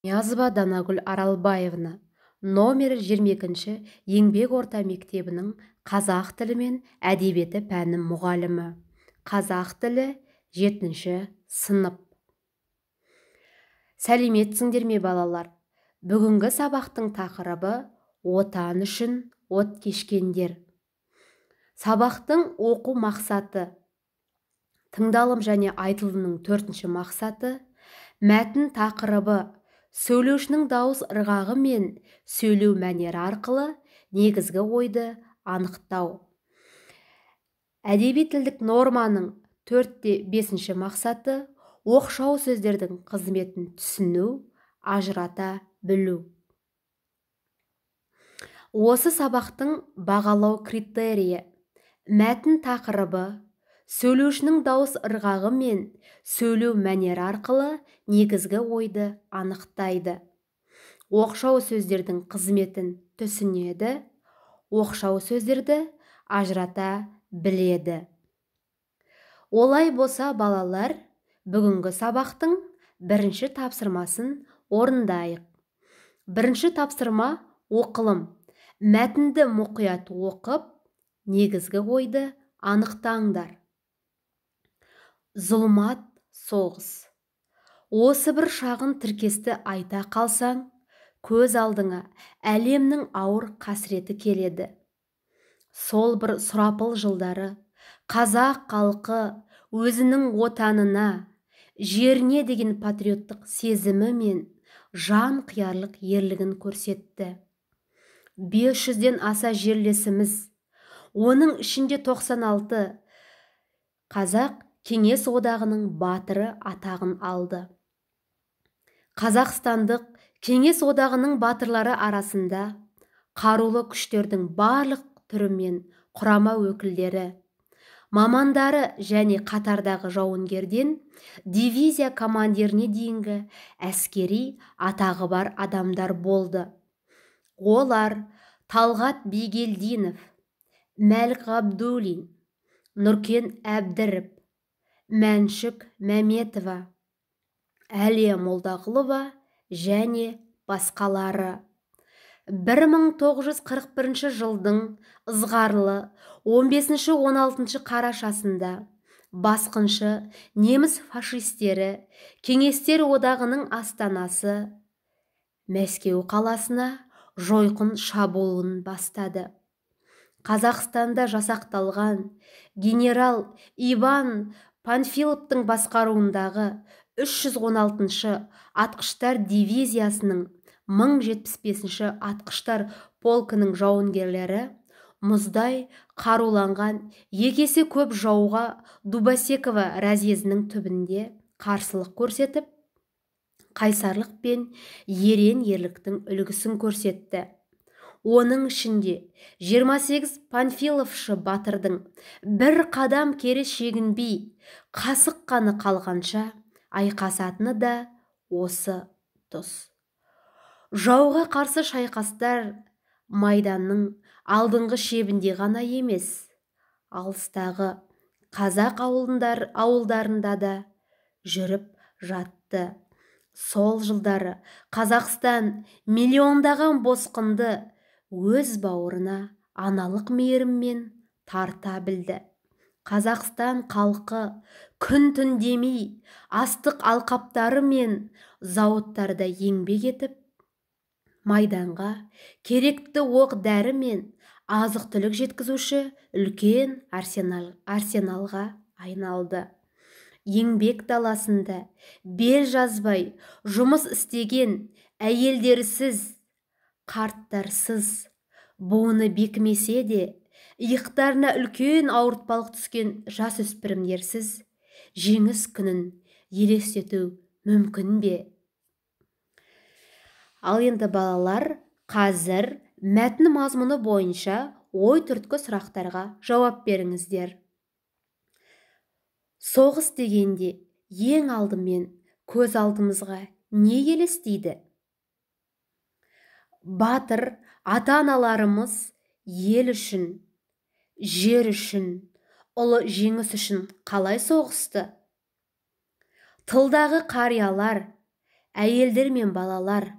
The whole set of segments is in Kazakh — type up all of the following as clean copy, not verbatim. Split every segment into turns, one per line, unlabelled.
Ниязова Данагүл Аралбаевна, номер 22-ші еңбек орта мектебінің қазақ тілі мен әдебиеті пәні мұғалімі. Қазақ тілі 7-ші сынып. Сәлеметсіңдер ме балалар? Бүгінгі сабақтың тақырыбы отан үшін от кешкендер. Сабақтың оқу мақсаты. Тыңдалым және айтылымның 4-ші мақсаты. Мәтін тақырыбы. Сөйлеушінің дауыс ырғағы мен сөйлеу мәнері арқылы негізгі ойды анықтау. Әдеби тілдік норманың 4-5-ші мақсаты оқшау сөздердің қызметін түсіну, ажырата білу. Осы сабақтың бағалау критерийі. Мәтін тақырыбы сөйлеушінің дауыс ырғағы мен сөйлеу мәнері арқылы негізгі ойды анықтайды. Оқшау сөздердің қызметін түсінеді, оқшау сөздерді ажырата біледі. Олай болса балалар, бүгінгі сабақтың бірінші тапсырмасын орындайық. Бірінші тапсырма оқылым. Мәтінді мұқият оқып, негізгі ойды анықтаңдар. Зұлмат, соғыс. Осы бір шағын тіркесті айта қалсаң, көз алдыңа әлемнің ауыр қасіреті келеді. Сол бір сұрапыл жылдары қазақ халқы өзінің отанына, жеріне деген патриоттық сезімі мен жан қиярлық ерлігін көрсетті. 500-ден аса жерлесіміз, оның ішінде 96 қазақ Кеңес одағының батыры атағын алды. Қазақстандық Кеңес одағының батырлары арасында қарулы күштердің барлық түрі мен құрама өкілдері, мамандары және қатардағы жауынгерден дивизия командиріне дейінгі әскери атағы бар адамдар болды. Олар Талғат Бигелдинов, Мәлік Ғабдуллин, Нұркен Әбдіріп, Мәншүк Мәметова, Әлия Молдағұлова және басқалары. 1941 жылдың ызғарлы 15-16 қарашасында басқыншы неміс фашистері Кеңестер одағының астанасы Мәскеу қаласына жойқын шабуылын бастады. Қазақстанда жасақталған генерал Иван Панфиловтың басқаруындағы 316-шы атқыштар дивизиясының 1075-ші атқыштар полкінің жауынгерлері мұздай қаруланған екесе көп жауға Дубосеково разъезінің түбінде қарсылық көрсетіп, қайсарлық пен ерен ерліктің үлгісін көрсетті. Оның ішінде 28 Панфиловшы батырдың бір қадам кері шегінбей, қасық қаны қалғанша айқасатыны да осы тұс. Жауға қарсы шайқастар майданның алдыңғы шебінде ғана емес, алыстағы қазақ ауылдарында да жүріп жатты. Сол жылдары Қазақстан миллиондаған босқынды өз бауырына аналық мейіріммен тарта білді. Қазақстан халқы күн-түн демей астық алқаптары мен зауыттарда еңбек етіп, майданға керекті оқ-дәрі мен азық-түлік жеткізуші үлкен арсеналға айналды. Еңбек даласында бел жазбай жұмыс істеген әйелдерсіз, қарттарсыз, буыны бекімесе де, иықтарына үлкен ауыртпалық түскен жасөспірімдерсіз жеңіс күнін елестету мүмкін бе? Ал енді балалар, қазір мәтін мазмұны бойынша ой түрткі сұрақтарға жауап беріңіздер. Соғыс дегенде ең алдымен көз алдымызға не елестейді? Батыр ата-аналарымыз ел үшін, жер үшін, ұлы жеңіс үшін қалай соғысты? Тылдағы қариялар әйелдер мен балалар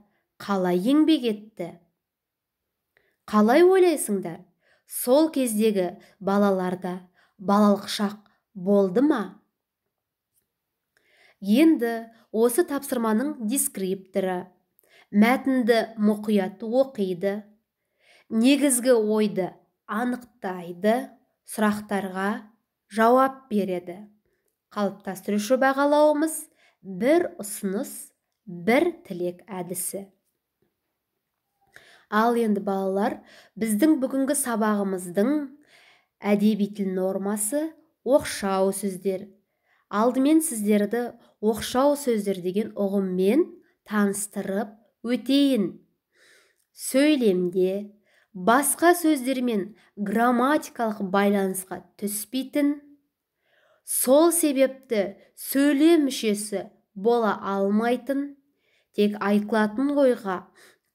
қалай еңбек етті? Қалай ойлайсыңдар? Сол кездегі балаларда балалық шақ болды ма? Енді осы тапсырманың дескрипторы мәтінді мұқият оқиды, негізгі ойды анықтайды, сұрақтарға жауап береді. Қалыптастырушы бағалауымыз бір ұсыныс, бір тілек әдісі. Ал енді балалар, біздің бүгінгі сабағымыздың әдеби тіл нормасы оқшау сөздер. Алдымен сіздерді оқшау сөздер деген ұғыммен таныстырып өтейін. Сөйлемде басқа сөздермен грамматикалық байланысқа түспейтін, сол себепті сөйлем мүшесі бола алмайтын, тек айтылатын ойға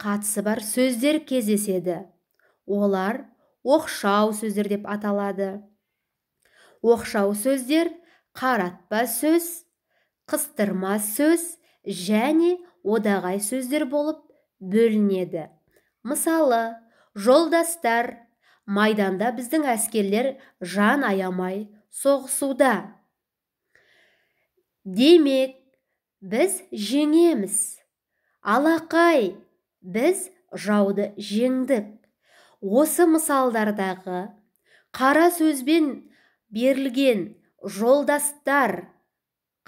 қатысы бар сөздер кездеседі. Олар оқшау сөздер деп аталады. Оқшау сөздер қаратпа сөз, қыстырма сөз және одағай сөздер болып бөлінеді. Мысалы, жолдастар, майданда біздің әскерлер жан аямай соғысуда. Демек, біз жеңеміз. Алақай, біз жауды жеңдік. Осы мысалдардағы қара сөзбен берілген жолдастар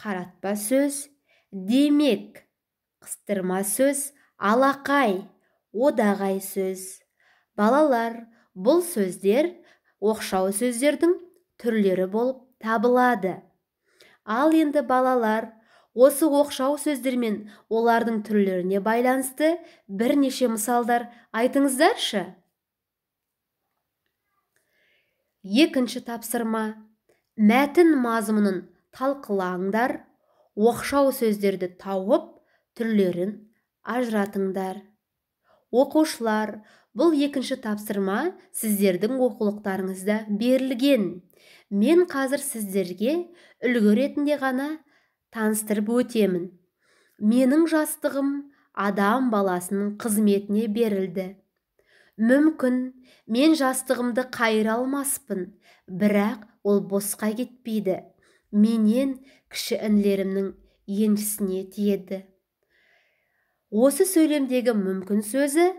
қаратпа сөз, демек, қыстырма сөз, алақай, одағай сөз. Балалар, бұл сөздер оқшау сөздердің түрлері болып табылады. Ал енді балалар, осы оқшау сөздермен олардың түрлеріне байланысты бірнеше мысалдар айтыңыздаршы. Екінші тапсырма. Мәтін мазмұнын талқылаңдар, оқшау сөздерді тауып, түрлерін ажыратыңдар. Оқушылар, бұл екінші тапсырма сіздердің оқулықтарыңызда берілген. Мен қазір сіздерге үлгі ретінде ғана таныстырып өтемін. Менің жастығым адам баласының қызметіне берілді. Мүмкін, мен жастығымды қайыра алмаспын, бірақ ол босқа кетпейді. Менен кіші інілерімнің еншісіне тиеді. Осы сөйлемдегі мүмкін сөзі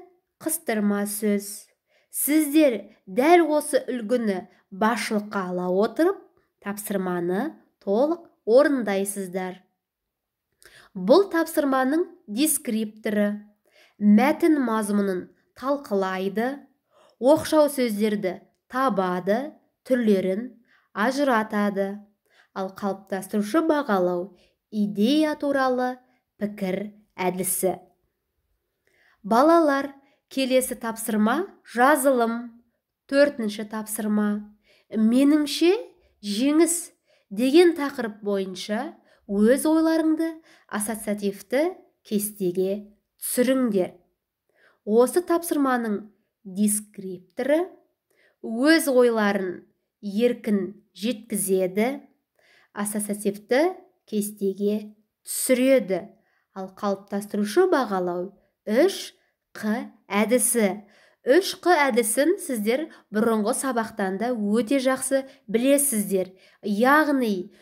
қыстырма сөз. Сіздер дәл осы үлгіні басшылыққа ала отырып, тапсырманы толық орындайсыздар. Бұл тапсырманың дескрипторы мәтін мазмұнын талқылайды, оқшау сөздерді табады, түрлерін ажыратады. Ал қалыптастырушы бағалау идея туралы пікір әдісі. Балалар, келесі тапсырма жазылым. Төртінші тапсырма. Меніңше жеңіс деген тақырып бойынша өз ойларыңды ассоциативті кестеге түсіріңдер. Осы тапсырманың дескрипторы өз ойларын еркін жеткізеді, ассоциативті кестеге түсіреді. Ал қалыптастырушы бағалау 3Q әдісі. 3Q әдісін сіздер бұрынғы сабақтанда өте жақсы білесіздер. Яғни,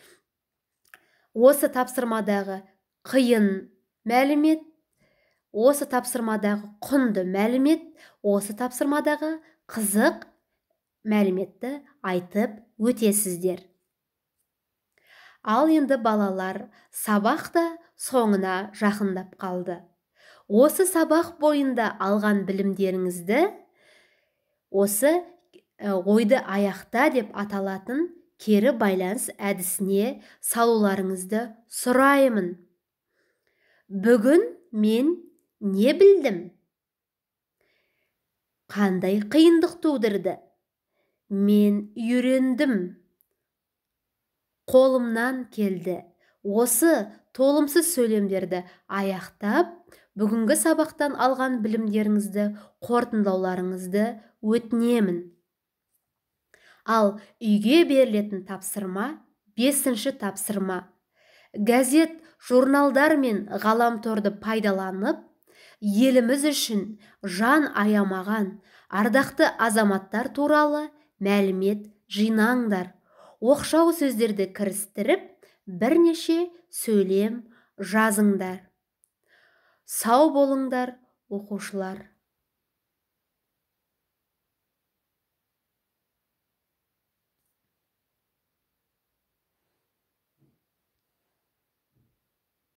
осы тапсырмадағы қиын мәлімет, осы тапсырмадағы құнды мәлімет, осы тапсырмадағы қызық мәліметті айтып өтесіздер. Ал енді балалар, сабақта соңына жақындап қалды. Осы сабақ бойында алған білімдеріңізді осы ойды аяқта деп аталатын кері байланыс әдісіне салуларыңызды сұраймын. Бүгін мен не білдім? Қандай қиындық тудырды? Мен үйрендім. Қолымнан келді. Осы толымсыз сөйлемдерді аяқтап, бүгінгі сабақтан алған білімдеріңізді қорытындылауларыңызды өтінемін. Ал үйге берілетін тапсырма 5-ші тапсырма. Газет журналдар мен ғаламторды пайдаланып, еліміз үшін жан аямаған ардақты азаматтар туралы мәлімет жинаңдар. Оқшау сөздерді кірістіріп, бірнеше сөйлем жазыңдар. Сау болыңдар, оқушылар.